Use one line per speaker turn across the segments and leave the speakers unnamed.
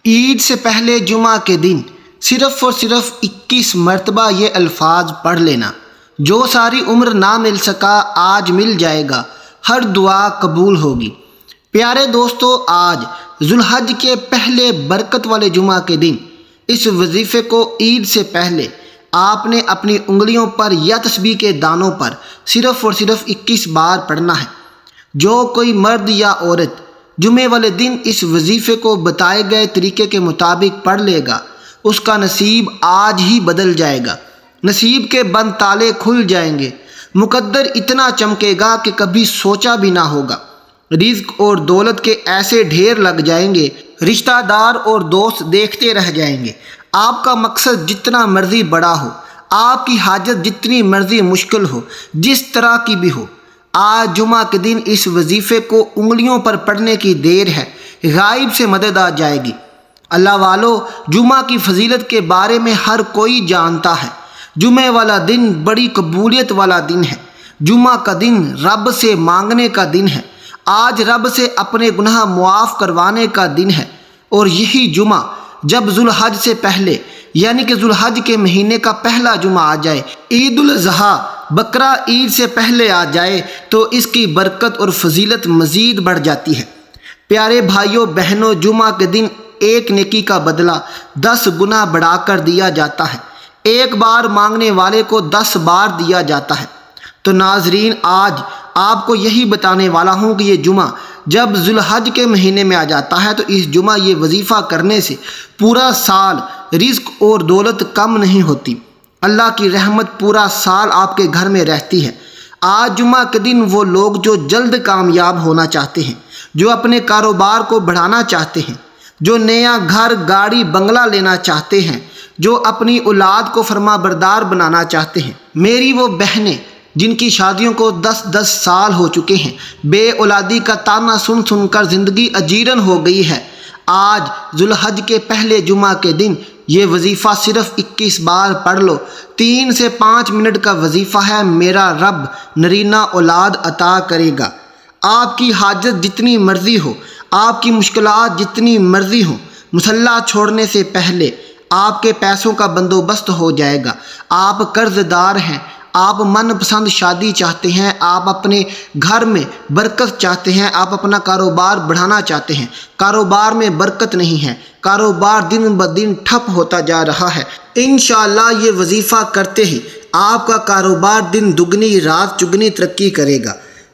عید سے پہلے جمعہ کے دن صرف اور صرف 21 مرتبہ یہ الفاظ پڑھ لینا۔ جو ساری عمر نہ مل سکا آج مل جائے گا، ہر دعا قبول ہوگی۔ پیارے دوستو، آج ذوالحج کے پہلے برکت والے جمعہ کے دن اس وظیفے کو عید سے پہلے آپ نے اپنی انگلیوں پر یا تسبیح کے دانوں پر صرف اور صرف 21 بار پڑھنا ہے۔ جو کوئی مرد یا عورت جمعے والے دن اس وظیفے کو بتائے گئے طریقے کے مطابق پڑھ لے گا، اس کا نصیب آج ہی بدل جائے گا، نصیب کے بند تالے کھل جائیں گے، مقدر اتنا چمکے گا کہ کبھی سوچا بھی نہ ہوگا، رزق اور دولت کے ایسے ڈھیر لگ جائیں گے، رشتہ دار اور دوست دیکھتے رہ جائیں گے۔ آپ کا مقصد جتنا مرضی بڑا ہو، آپ کی حاجت جتنی مرضی مشکل ہو، جس طرح کی بھی ہو، آج جمعہ کے دن اس وظیفے کو انگلیوں پر پڑھنے کی دیر ہے، غائب سے مدد آ جائے گی۔ اللہ والو، جمعہ کی فضیلت کے بارے میں ہر کوئی جانتا ہے۔ جمعہ والا دن بڑی قبولیت والا دن ہے۔ جمعہ کا دن رب سے مانگنے کا دن ہے۔ آج رب سے اپنے گناہ معاف کروانے کا دن ہے، اور یہی جمعہ جب ذوالحج سے پہلے یعنی کہ ذوالحج کے مہینے کا پہلا جمعہ آ جائے، عید الاضحیٰ بقرہ عید سے پہلے آ جائے، تو اس کی برکت اور فضیلت مزید بڑھ جاتی ہے۔ پیارے بھائیوں بہنوں، جمعہ کے دن ایک نیکی کا بدلہ 10 گنا بڑھا کر دیا جاتا ہے۔ ایک بار مانگنے والے کو 10 بار دیا جاتا ہے۔ تو ناظرین، آج آپ کو یہی بتانے والا ہوں کہ یہ جمعہ جب ذوالحج کے مہینے میں آ جاتا ہے تو اس جمعہ یہ وظیفہ کرنے سے پورا سال رزق اور دولت کم نہیں ہوتی۔ اللہ کی رحمت پورا سال آپ کے گھر میں رہتی ہے۔ آج جمعہ کے دن وہ لوگ جو جلد کامیاب ہونا چاہتے ہیں، جو اپنے کاروبار کو بڑھانا چاہتے ہیں، جو نیا گھر گاڑی بنگلہ لینا چاہتے ہیں، جو اپنی اولاد کو فرما بردار بنانا چاہتے ہیں، میری وہ بہنیں جن کی شادیوں کو 10 سال ہو چکے ہیں، بے اولادی کا تانا سن سن کر زندگی اجیرن ہو گئی ہے، آج ذوالحج کے پہلے جمعہ کے دن یہ وظیفہ صرف 21 بار پڑھ لو۔ 3 سے 5 منٹ کا وظیفہ ہے۔ میرا رب نرینہ اولاد عطا کرے گا۔ آپ کی حاجت جتنی مرضی ہو، آپ کی مشکلات جتنی مرضی ہوں، مصلی چھوڑنے سے پہلے آپ کے پیسوں کا بندوبست ہو جائے گا۔ آپ قرض دار ہیں، آپ من پسند شادی چاہتے ہیں، آپ اپنے گھر میں برکت چاہتے ہیں، آپ اپنا کاروبار بڑھانا چاہتے ہیں، کاروبار میں برکت نہیں ہے، کاروبار دن بدن ٹھپ ہوتا جا رہا ہے، انشاءاللہ یہ وظیفہ کرتے ہی آپ کا کاروبار دن دگنی رات چگنی ترقی کرے گا۔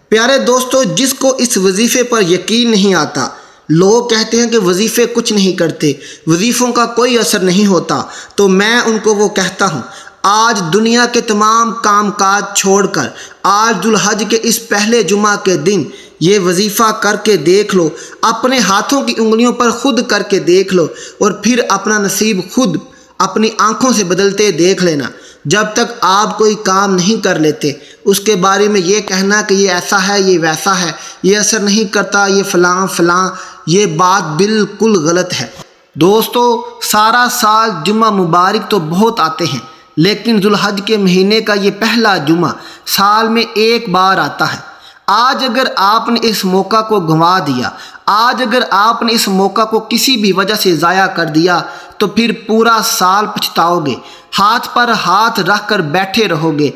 پیارے دوستو، جس کو اس وظیفے پر یقین نہیں آتا، لوگ کہتے ہیں کہ وظیفے کچھ نہیں کرتے، وظیفوں کا کوئی اثر نہیں ہوتا، تو میں ان کو وہ کہتا ہوں، آج دنیا کے تمام کام کاج چھوڑ کر آج ذوالحج کے اس پہلے جمعہ کے دن یہ وظیفہ کر کے دیکھ لو، اپنے ہاتھوں کی انگلیوں پر خود کر کے دیکھ لو، اور پھر اپنا نصیب خود اپنی آنکھوں سے بدلتے دیکھ لینا۔ جب تک آپ کوئی کام نہیں کر لیتے، اس کے بارے میں یہ کہنا کہ یہ ایسا ہے، یہ ویسا ہے، یہ اثر نہیں کرتا، یہ فلاں فلاں، یہ بات بالکل غلط ہے۔ دوستو، سارا سال جمعہ مبارک تو بہت آتے ہیں، لیکن ذوالحج کے مہینے کا یہ پہلا جمعہ سال میں ایک بار آتا ہے۔ آج اگر آپ نے اس موقع کو گنوا دیا، آج اگر آپ نے اس موقع کو کسی بھی وجہ سے ضائع کر دیا، تو پھر پورا سال پچھتاؤ گے، ہاتھ پر ہاتھ رکھ کر بیٹھے رہو گے۔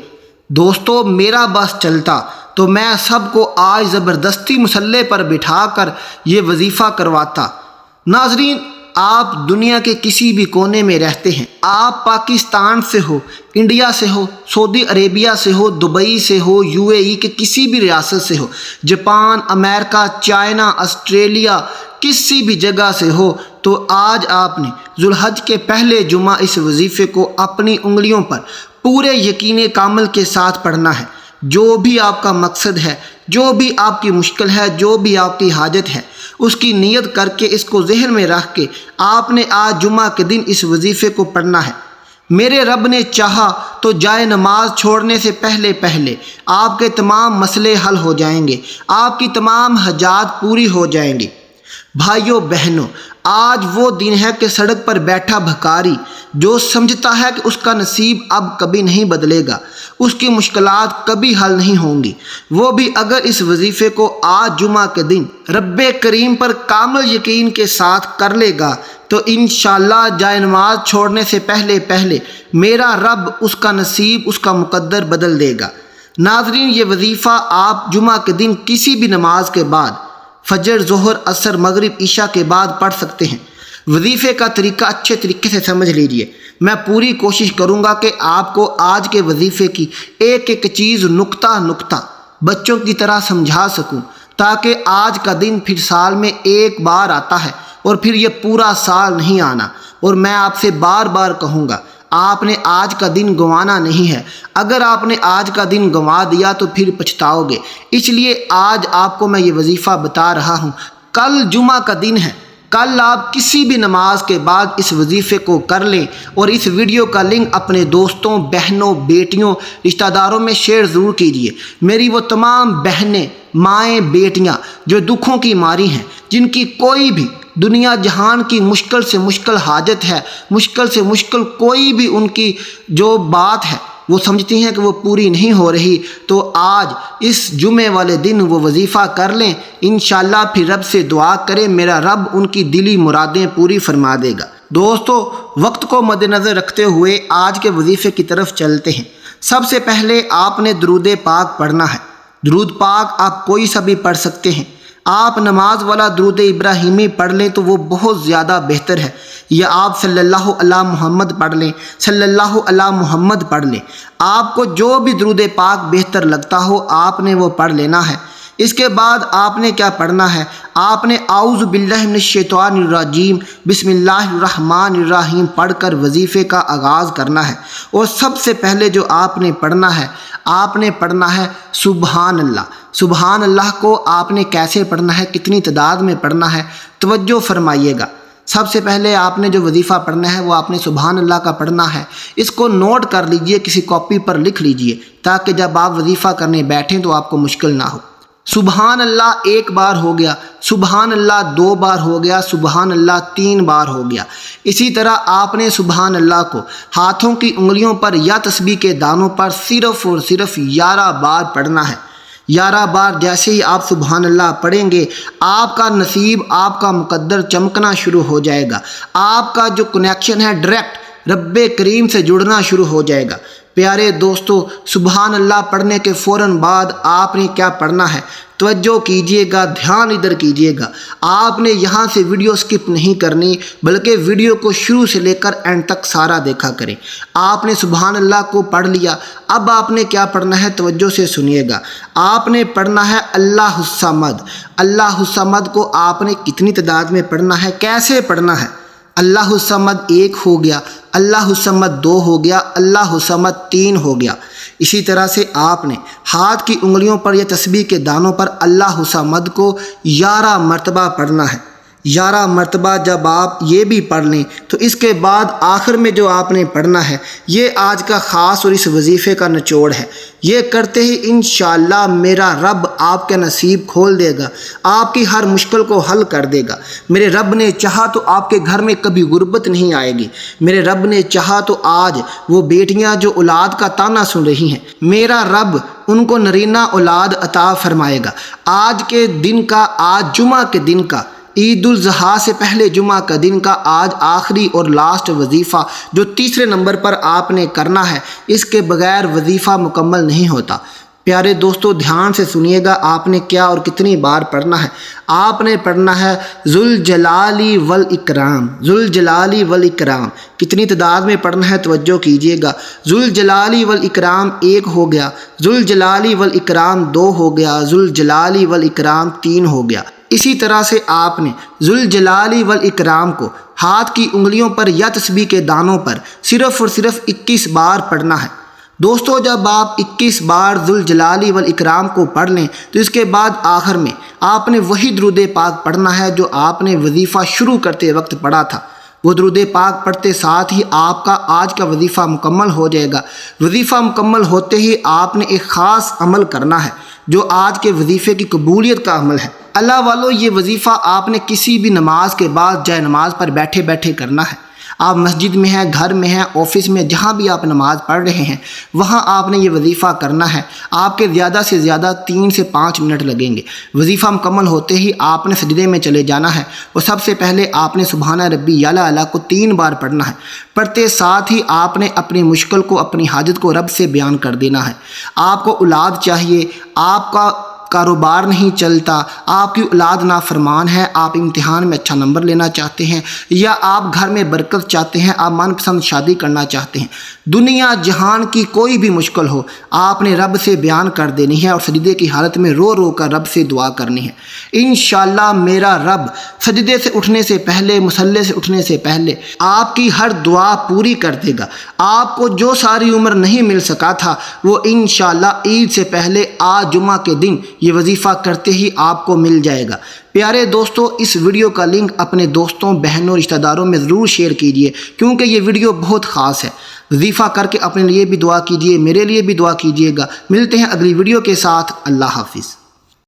دوستو، میرا بس چلتا تو میں سب کو آج زبردستی مصلی پر بٹھا کر یہ وظیفہ کرواتا۔ ناظرین، آپ دنیا کے کسی بھی کونے میں رہتے ہیں، آپ پاکستان سے ہو، انڈیا سے ہو، سعودی عربیہ سے ہو، دبئی سے ہو، UAE کے کسی بھی ریاست سے ہو، جاپان، امریکہ، چائنا، آسٹریلیا، کسی بھی جگہ سے ہو، تو آج آپ نے ذوالحج کے پہلے جمعہ اس وظیفے کو اپنی انگلیوں پر پورے یقین کامل کے ساتھ پڑھنا ہے۔ جو بھی آپ کا مقصد ہے، جو بھی آپ کی مشکل ہے، جو بھی آپ کی حاجت ہے، اس کی نیت کر کے اس کو ذہن میں رکھ کے آپ نے آج جمعہ کے دن اس وظیفے کو پڑھنا ہے۔ میرے رب نے چاہا تو جائے نماز چھوڑنے سے پہلے آپ کے تمام مسئلے حل ہو جائیں گے، آپ کی تمام حاجات پوری ہو جائیں گی۔ بھائیوں بہنوں، آج وہ دن ہے کہ سڑک پر بیٹھا بھکاری جو سمجھتا ہے کہ اس کا نصیب اب کبھی نہیں بدلے گا، اس کی مشکلات کبھی حل نہیں ہوں گی، وہ بھی اگر اس وظیفے کو آج جمعہ کے دن رب کریم پر کامل یقین کے ساتھ کر لے گا تو انشاءاللہ جائے نماز چھوڑنے سے پہلے پہلے میرا رب اس کا نصیب، اس کا مقدر بدل دے گا۔ ناظرین، یہ وظیفہ آپ جمعہ کے دن کسی بھی نماز کے بعد، فجر، ظہر، عصر، مغرب، عشاء کے بعد پڑھ سکتے ہیں۔ وظیفے کا طریقہ اچھے طریقے سے سمجھ لیجئے۔ میں پوری کوشش کروں گا کہ آپ کو آج کے وظیفے کی ایک ایک چیز نقطہ نقطہ بچوں کی طرح سمجھا سکوں، تاکہ آج کا دن پھر سال میں ایک بار آتا ہے اور پھر یہ پورا سال نہیں آنا۔ اور میں آپ سے بار بار کہوں گا، آپ نے آج کا دن گنوانا نہیں ہے۔ اگر آپ نے آج کا دن گنوا دیا تو پھر پچھتاؤ گے۔ اس لیے آج آپ کو میں یہ وظیفہ بتا رہا ہوں۔ کل جمعہ کا دن ہے، کل آپ کسی بھی نماز کے بعد اس وظیفے کو کر لیں، اور اس ویڈیو کا لنک اپنے دوستوں، بہنوں، بیٹیوں، رشتہ داروں میں شیئر ضرور کیجیے۔ میری وہ تمام بہنیں، مائیں، بیٹیاں جو دکھوں کی ماری ہیں، جن کی کوئی بھی دنیا جہان کی مشکل سے مشکل حاجت ہے، مشکل سے مشکل کوئی بھی ان کی جو بات ہے وہ سمجھتی ہیں کہ وہ پوری نہیں ہو رہی، تو آج اس جمعے والے دن وہ وظیفہ کر لیں۔ انشاءاللہ پھر رب سے دعا کریں، میرا رب ان کی دلی مرادیں پوری فرما دے گا۔ دوستو، وقت کو مد نظر رکھتے ہوئے آج کے وظیفے کی طرف چلتے ہیں۔ سب سے پہلے آپ نے درود پاک پڑھنا ہے۔ درود پاک آپ کوئی سا بھی پڑھ سکتے ہیں۔ آپ نماز والا درود ابراہیمی پڑھ لیں تو وہ بہت زیادہ بہتر ہے، یا آپ صلی اللہ علی محمد پڑھ لیں، صلی اللہ علی محمد پڑھ لیں۔ آپ کو جو بھی درود پاک بہتر لگتا ہو آپ نے وہ پڑھ لینا ہے۔ اس کے بعد آپ نے کیا پڑھنا ہے؟ آپ نے اعوذ باللہ من الشیطان الرجیم بسم اللہ الرحمن الرحیم پڑھ کر وظیفے کا آغاز کرنا ہے۔ اور سب سے پہلے جو آپ نے پڑھنا ہے، آپ نے پڑھنا ہے سبحان اللہ۔ سبحان اللہ کو آپ نے کیسے پڑھنا ہے، کتنی تعداد میں پڑھنا ہے، توجہ فرمائیے گا۔ سب سے پہلے آپ نے جو وظیفہ پڑھنا ہے وہ آپ نے سبحان اللہ کا پڑھنا ہے۔ اس کو نوٹ کر لیجئے، کسی کاپی پر لکھ لیجئے، تاکہ جب آپ وظیفہ کرنے بیٹھیں تو آپ کو مشکل نہ ہو۔ سبحان اللہ ایک بار ہو گیا، سبحان اللہ دو بار ہو گیا، سبحان اللہ تین بار ہو گیا۔ اسی طرح آپ نے سبحان اللہ کو ہاتھوں کی انگلیوں پر یا تسبیح کے دانوں پر صرف اور صرف 11 بار پڑھنا ہے۔ 11 بار جیسے ہی آپ سبحان اللہ پڑھیں گے، آپ کا نصیب، آپ کا مقدر چمکنا شروع ہو جائے گا۔ آپ کا جو کنیکشن ہے ڈائریکٹ رب کریم سے جڑنا شروع ہو جائے گا۔ پیارے دوستو، سبحان اللہ پڑھنے کے فوراً بعد آپ نے کیا پڑھنا ہے، توجہ کیجئے گا، دھیان ادھر کیجئے گا۔ آپ نے یہاں سے ویڈیو سکپ نہیں کرنی، بلکہ ویڈیو کو شروع سے لے کر اینڈ تک سارا دیکھا کریں۔ آپ نے سبحان اللہ کو پڑھ لیا، اب آپ نے کیا پڑھنا ہے، توجہ سے سنیے گا۔ آپ نے پڑھنا ہے اللہ الصمد۔ اللہ الصمد کو آپ نے کتنی تعداد میں پڑھنا ہے، کیسے پڑھنا ہے؟ اللہ الصمد 1 ہو گیا، اللہ الصمد 2 ہو گیا، اللہ الصمد 3 ہو گیا۔ اسی طرح سے آپ نے ہاتھ کی انگلیوں پر یا تسبیح کے دانوں پر اللہ الصمد کو 11 مرتبہ پڑھنا ہے۔ 11 مرتبہ جب آپ یہ بھی پڑھ لیں تو اس کے بعد آخر میں جو آپ نے پڑھنا ہے، یہ آج کا خاص اور اس وظیفے کا نچوڑ ہے۔ یہ کرتے ہی انشاءاللہ میرا رب آپ کے نصیب کھول دے گا، آپ کی ہر مشکل کو حل کر دے گا۔ میرے رب نے چاہا تو آپ کے گھر میں کبھی غربت نہیں آئے گی۔ میرے رب نے چاہا تو آج وہ بیٹیاں جو اولاد کا تانا سن رہی ہیں، میرا رب ان کو نرینہ اولاد عطا فرمائے گا۔ آج کے دن کا، آج جمعہ کے دن کا، عید الاضحیٰ سے پہلے جمعہ کا دن کا آج آخری اور لاسٹ وظیفہ جو تیسرے نمبر پر آپ نے کرنا ہے، اس کے بغیر وظیفہ مکمل نہیں ہوتا۔ پیارے دوستو، دھیان سے سنیے گا، آپ نے کیا اور کتنی بار پڑھنا ہے۔ آپ نے پڑھنا ہے ذوالجلال والاکرام۔ ذوالجلال والاکرام کتنی تعداد میں پڑھنا ہے، توجہ کیجیے گا۔ ذوالجلال والاکرام 1 ہو گیا، ذوالجلال والاکرام 2 ہو گیا، ذوالجلال والاکرام 3 ہو گیا۔ اسی طرح سے آپ نے ذوالجلال والاکرام کو ہاتھ کی انگلیوں پر یا تسبیح کے دانوں پر صرف اور صرف 21 بار پڑھنا ہے۔ دوستو، جب آپ 21 بار ذوالجلال والاکرام کو پڑھ لیں تو اس کے بعد آخر میں آپ نے وہی درود پاک پڑھنا ہے جو آپ نے وظیفہ شروع کرتے وقت پڑھا تھا۔ وہ درود پاک پڑھتے ساتھ ہی آپ کا آج کا وظیفہ مکمل ہو جائے گا۔ وظیفہ مکمل ہوتے ہی آپ نے ایک خاص عمل کرنا ہے جو آج کے وظیفے کی قبولیت کا عمل ہے۔ اللہ والو، یہ وظیفہ آپ نے کسی بھی نماز کے بعد جائے نماز پر بیٹھے بیٹھے کرنا ہے۔ آپ مسجد میں ہیں، گھر میں ہیں، آفس میں، جہاں بھی آپ نماز پڑھ رہے ہیں وہاں آپ نے یہ وظیفہ کرنا ہے۔ آپ کے زیادہ سے زیادہ 3 سے 5 منٹ لگیں گے۔ وظیفہ مکمل ہوتے ہی آپ نے سجدے میں چلے جانا ہے اور سب سے پہلے آپ نے سبحان ربی اعلیٰ کو 3 بار پڑھنا ہے۔ پڑھتے ساتھ ہی آپ نے اپنی مشکل کو، اپنی حاجت کو رب سے بیان کر دینا ہے۔ آپ کو اولاد چاہیے، آپ کا کاروبار نہیں چلتا، آپ کی اولاد نافرمان ہے، آپ امتحان میں اچھا نمبر لینا چاہتے ہیں، یا آپ گھر میں برکت چاہتے ہیں، آپ من پسند شادی کرنا چاہتے ہیں، دنیا جہان کی کوئی بھی مشکل ہو آپ نے رب سے بیان کر دینی ہے اور سجدے کی حالت میں رو رو کر رب سے دعا کرنی ہے۔ انشاءاللہ میرا رب سجدے سے اٹھنے سے پہلے، مصلی سے اٹھنے سے پہلے آپ کی ہر دعا پوری کر دے گا۔ آپ کو جو ساری عمر نہیں مل سکا تھا وہ انشاءاللہ عید سے پہلے آج جمعہ کے دن یہ وظیفہ کرتے ہی آپ کو مل جائے گا۔ پیارے دوستو، اس ویڈیو کا لنک اپنے دوستوں، بہنوں، رشتہ داروں میں ضرور شیئر کیجئے کیونکہ یہ ویڈیو بہت خاص ہے۔ وظیفہ کر کے اپنے لیے بھی دعا کیجئے، میرے لیے بھی دعا کیجئے گا۔ ملتے ہیں اگلی ویڈیو کے ساتھ۔ اللہ حافظ۔